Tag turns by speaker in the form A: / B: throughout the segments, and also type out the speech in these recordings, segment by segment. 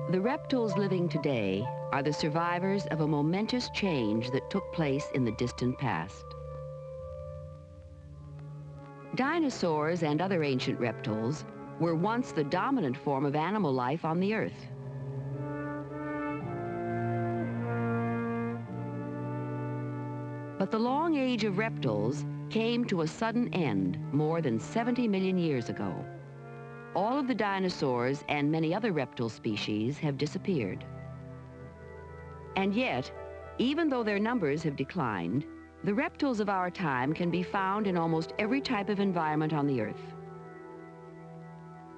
A: The reptiles living today are the survivors of a momentous change that took place in the distant past. Dinosaurs and other ancient reptiles were once the dominant form of animal life on the Earth. But the long age of reptiles came to a sudden end more than 70 million years ago. All of the dinosaurs and many other reptile species have disappeared. And yet, even though their numbers have declined, the reptiles of our time can be found in almost every type of environment on the Earth.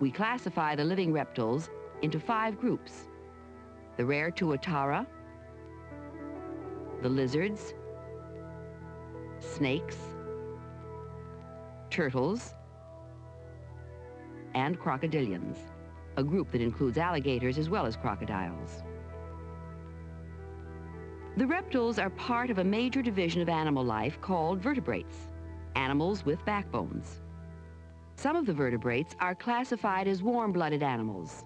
A: We classify the living reptiles into 5 groups: the rare tuatara, the lizards, snakes, turtles, and crocodilians, a group that includes alligators as well as crocodiles. The reptiles are part of a major division of animal life called vertebrates, animals with backbones. Some of the vertebrates are classified as warm-blooded animals.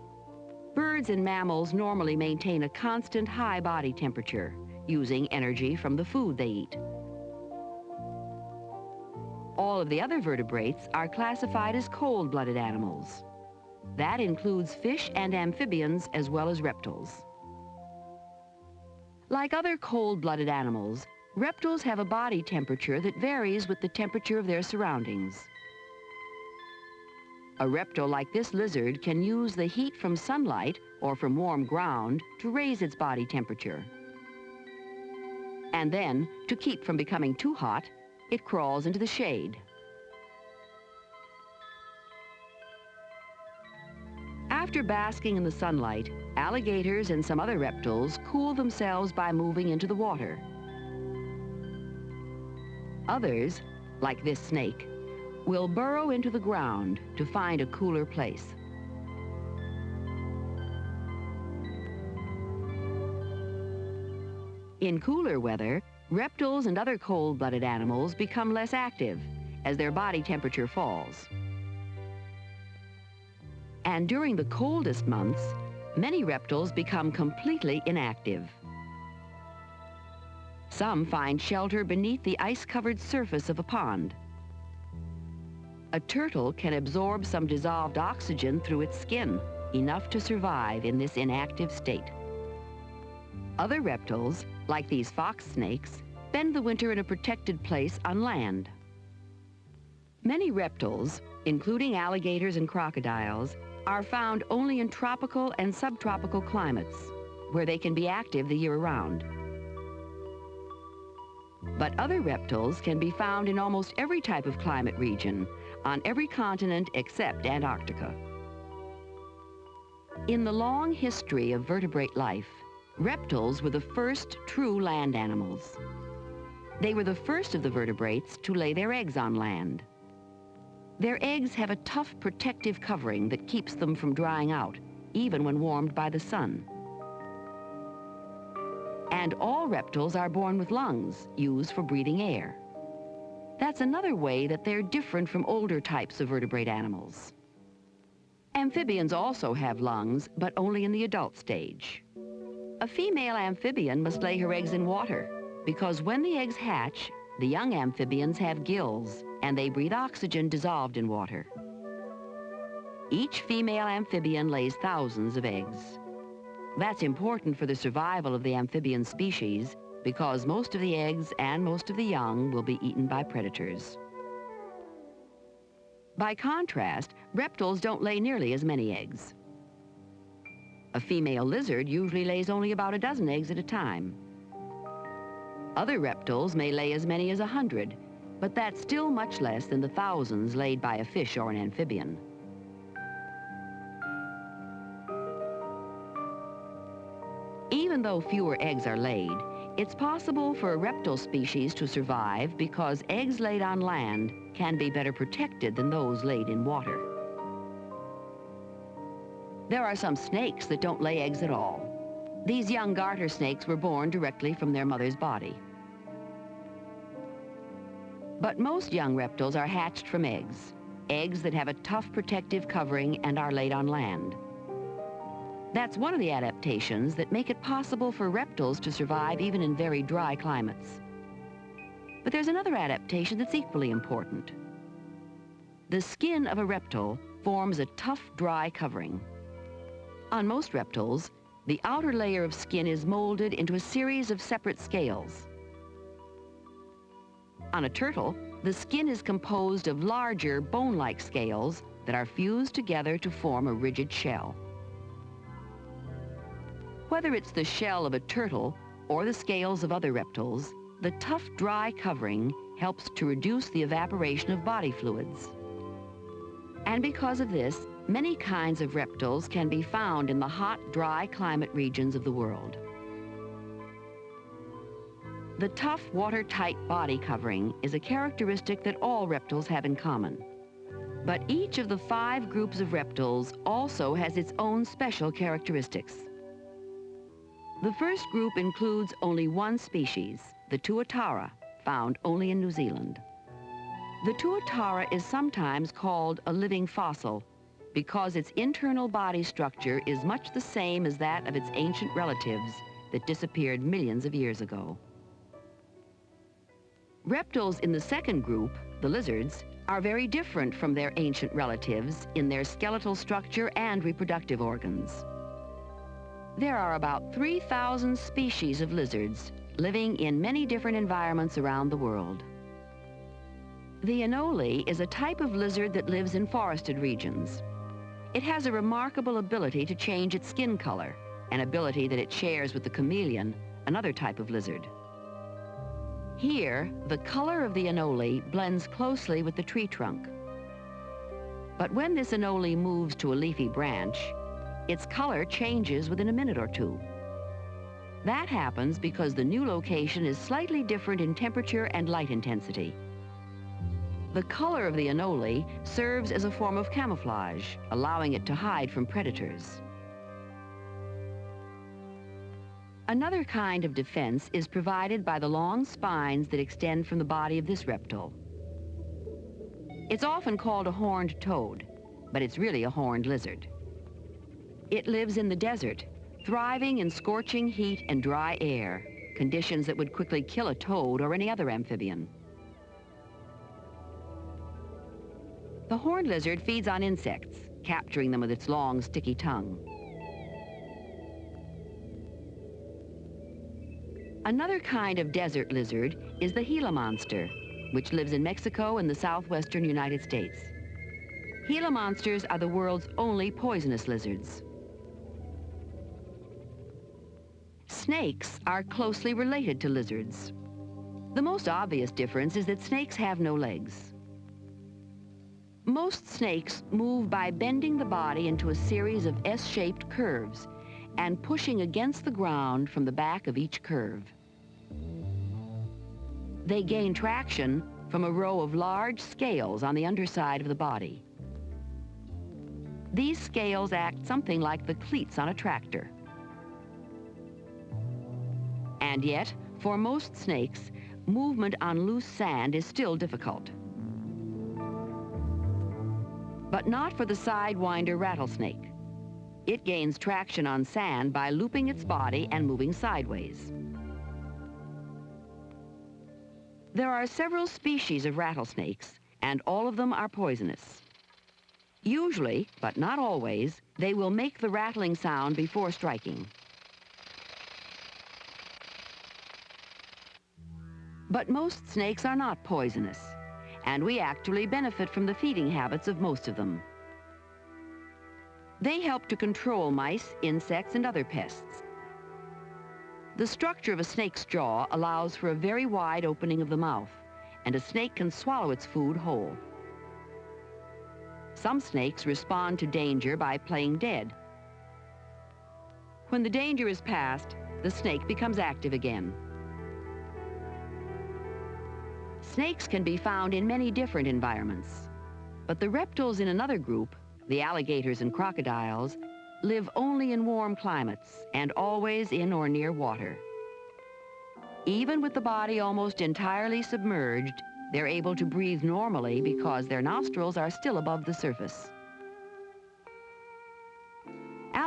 A: Birds and mammals normally maintain a constant high body temperature, using energy from the food they eat. All of the other vertebrates are classified as cold-blooded animals. That includes fish and amphibians as well as reptiles. Like other cold-blooded animals, reptiles have a body temperature that varies with the temperature of their surroundings. A reptile like this lizard can use the heat from sunlight or from warm ground to raise its body temperature. And then, to keep from becoming too hot, it crawls into the shade. After basking in the sunlight, alligators and some other reptiles cool themselves by moving into the water. Others, like this snake, will burrow into the ground to find a cooler place. In cooler weather, reptiles and other cold-blooded animals become less active as their body temperature falls. And during the coldest months, many reptiles become completely inactive. Some find shelter beneath the ice-covered surface of a pond. A turtle can absorb some dissolved oxygen through its skin, enough to survive in this inactive state. Other reptiles, like these fox snakes, spend the winter in a protected place on land. Many reptiles, including alligators and crocodiles, are found only in tropical and subtropical climates, where they can be active the year round. But other reptiles can be found in almost every type of climate region, on every continent except Antarctica. In the long history of vertebrate life, reptiles were the first true land animals. They were the first of the vertebrates to lay their eggs on land. Their eggs have a tough protective covering that keeps them from drying out, even when warmed by the sun. And all reptiles are born with lungs, used for breathing air. That's another way that they're different from older types of vertebrate animals. Amphibians also have lungs, but only in the adult stage. A female amphibian must lay her eggs in water, because when the eggs hatch, the young amphibians have gills, and they breathe oxygen dissolved in water. Each female amphibian lays thousands of eggs. That's important for the survival of the amphibian species, because most of the eggs and most of the young will be eaten by predators. By contrast, reptiles don't lay nearly as many eggs. A female lizard usually lays only about a dozen eggs at a time. Other reptiles may lay as many as 100, but that's still much less than the thousands laid by a fish or an amphibian. Even though fewer eggs are laid, it's possible for a reptile species to survive because eggs laid on land can be better protected than those laid in water. There are some snakes that don't lay eggs at all. These young garter snakes were born directly from their mother's body. But most young reptiles are hatched from eggs that have a tough protective covering and are laid on land. That's one of the adaptations that make it possible for reptiles to survive even in very dry climates. But there's another adaptation that's equally important. The skin of a reptile forms a tough, dry covering. On most reptiles, the outer layer of skin is molded into a series of separate scales. On a turtle, the skin is composed of larger, bone-like scales that are fused together to form a rigid shell. Whether it's the shell of a turtle or the scales of other reptiles, the tough, dry covering helps to reduce the evaporation of body fluids. And because of this, many kinds of reptiles can be found in the hot, dry climate regions of the world. The tough, watertight body covering is a characteristic that all reptiles have in common. But each of the 5 groups of reptiles also has its own special characteristics. The first group includes only one species, the tuatara, found only in New Zealand. The tuatara is sometimes called a living fossil because its internal body structure is much the same as that of its ancient relatives that disappeared millions of years ago. Reptiles in the second group, the lizards, are very different from their ancient relatives in their skeletal structure and reproductive organs. There are about 3,000 species of lizards living in many different environments around the world. The anole is a type of lizard that lives in forested regions. It has a remarkable ability to change its skin color, an ability that it shares with the chameleon, another type of lizard. Here, the color of the anole blends closely with the tree trunk. But when this anole moves to a leafy branch, its color changes within a minute or two. That happens because the new location is slightly different in temperature and light intensity. The color of the anole serves as a form of camouflage, allowing it to hide from predators. Another kind of defense is provided by the long spines that extend from the body of this reptile. It's often called a horned toad, but it's really a horned lizard. It lives in the desert, thriving in scorching heat and dry air, conditions that would quickly kill a toad or any other amphibian. The horned lizard feeds on insects, capturing them with its long, sticky tongue. Another kind of desert lizard is the Gila monster, which lives in Mexico and the southwestern United States. Gila monsters are the world's only poisonous lizards. Snakes are closely related to lizards. The most obvious difference is that snakes have no legs. Most snakes move by bending the body into a series of S-shaped curves and pushing against the ground from the back of each curve. They gain traction from a row of large scales on the underside of the body. These scales act something like the cleats on a tractor. And yet, for most snakes, movement on loose sand is still difficult. But not for the sidewinder rattlesnake. It gains traction on sand by looping its body and moving sideways. There are several species of rattlesnakes, and all of them are poisonous. Usually, but not always, they will make the rattling sound before striking. But most snakes are not poisonous, and we actually benefit from the feeding habits of most of them. They help to control mice, insects, and other pests. The structure of a snake's jaw allows for a very wide opening of the mouth, and a snake can swallow its food whole. Some snakes respond to danger by playing dead. When the danger is past, the snake becomes active again. Snakes can be found in many different environments, but the reptiles in another group, the alligators and crocodiles, live only in warm climates and always in or near water. Even with the body almost entirely submerged, they're able to breathe normally because their nostrils are still above the surface.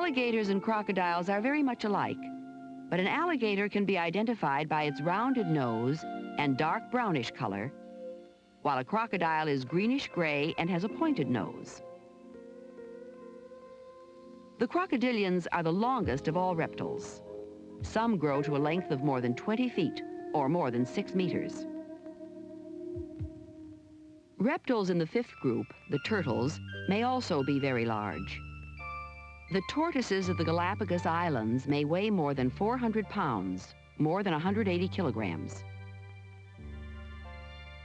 A: Alligators and crocodiles are very much alike, but an alligator can be identified by its rounded nose and dark brownish color, while a crocodile is greenish-gray and has a pointed nose. The crocodilians are the longest of all reptiles. Some grow to a length of more than 20 feet, or more than 6 meters. Reptiles in the fifth group, the turtles, may also be very large. The tortoises of the Galapagos Islands may weigh more than 400 pounds, more than 180 kilograms.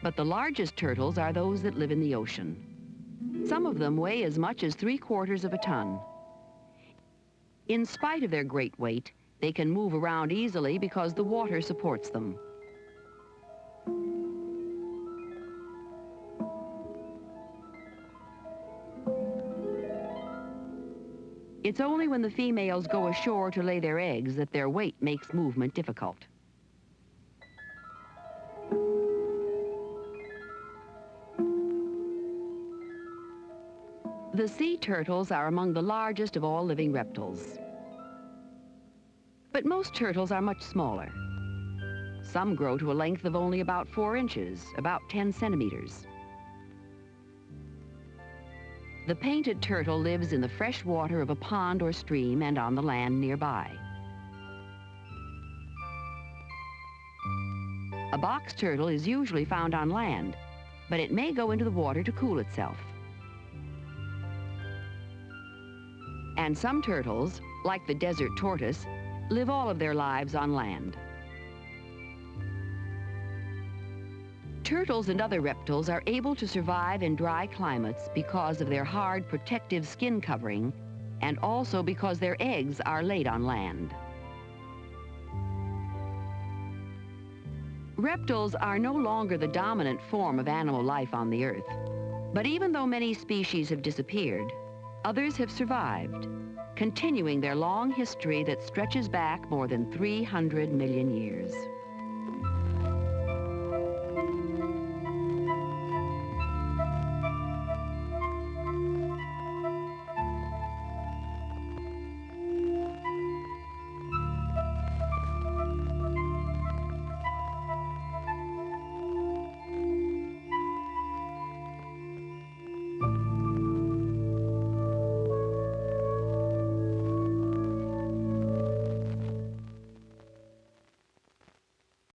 A: But the largest turtles are those that live in the ocean. Some of them weigh as much as 3/4 of a ton. In spite of their great weight, they can move around easily because the water supports them. It's only when the females go ashore to lay their eggs that their weight makes movement difficult. The sea turtles are among the largest of all living reptiles. But most turtles are much smaller. Some grow to a length of only about 4 inches, about 10 centimeters. The painted turtle lives in the fresh water of a pond or stream and on the land nearby. A box turtle is usually found on land, but it may go into the water to cool itself. And some turtles, like the desert tortoise, live all of their lives on land. Turtles and other reptiles are able to survive in dry climates because of their hard protective skin covering and also because their eggs are laid on land. Reptiles are no longer the dominant form of animal life on the Earth. But even though many species have disappeared, others have survived, continuing their long history that stretches back more than 300 million years.